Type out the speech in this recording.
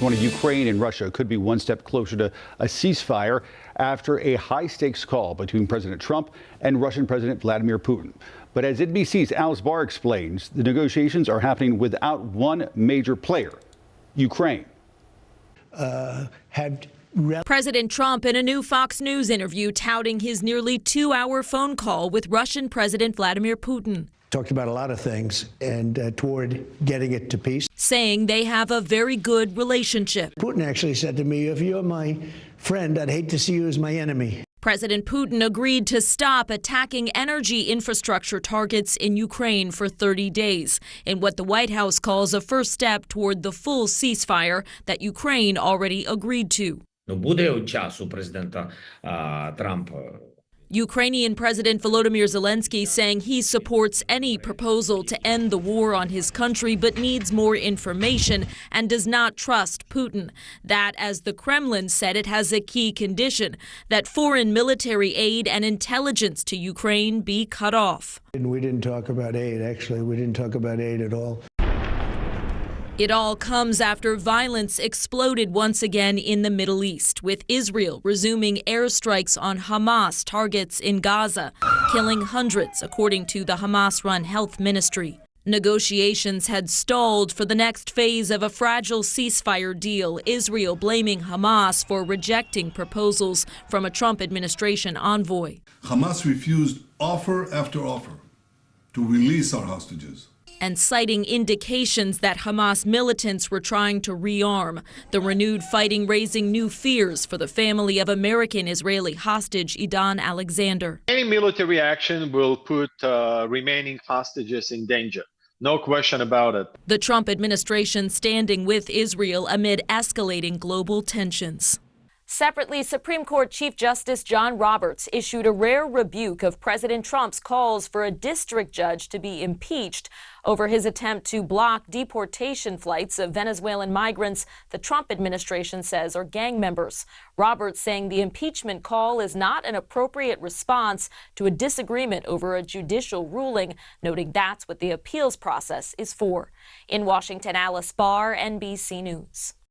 One of Ukraine and Russia could be one step closer to a ceasefire after a high-stakes call between President Trump and Russian President Vladimir Putin. But as NBC's Alice Barr explains, the negotiations are happening without one major player, Ukraine. President Trump in a new Fox News interview touting his nearly 2-hour phone call with Russian President Vladimir Putin. Talked about a lot of things and toward getting it to peace. Saying they have a very good relationship. Putin actually said to me, if you're my friend, I'd hate to see you as my enemy. President Putin agreed to stop attacking energy infrastructure targets in Ukraine for 30 days, in what the White House calls a first step toward the full ceasefire that Ukraine already agreed to. Буде часу президента Трампа. Ukrainian President Volodymyr Zelensky saying he supports any proposal to end the war on his country, but needs more information and does not trust Putin. That, as the Kremlin said, it has a key condition, that foreign military aid and intelligence to Ukraine be cut off. And we didn't talk about aid, actually. We didn't talk about aid at all. It all comes after violence exploded once again in the Middle East, with Israel resuming airstrikes on Hamas targets in Gaza, killing hundreds, according to the Hamas-run health ministry. Negotiations had stalled for the next phase of a fragile ceasefire deal, Israel blaming Hamas for rejecting proposals from a Trump administration envoy. Hamas refused offer after offer to release our hostages, and citing indications that Hamas militants were trying to rearm. The renewed fighting raising new fears for the family of American-Israeli hostage Idan Alexander. Any military action will put remaining hostages in danger. No question about it. The Trump administration standing with Israel amid escalating global tensions. Separately, Supreme Court Chief Justice John Roberts issued a rare rebuke of President Trump's calls for a district judge to be impeached over his attempt to block deportation flights of Venezuelan migrants the Trump administration says are gang members. Roberts saying the impeachment call is not an appropriate response to a disagreement over a judicial ruling, noting that's what the appeals process is for. In Washington, Alice Barr, NBC News.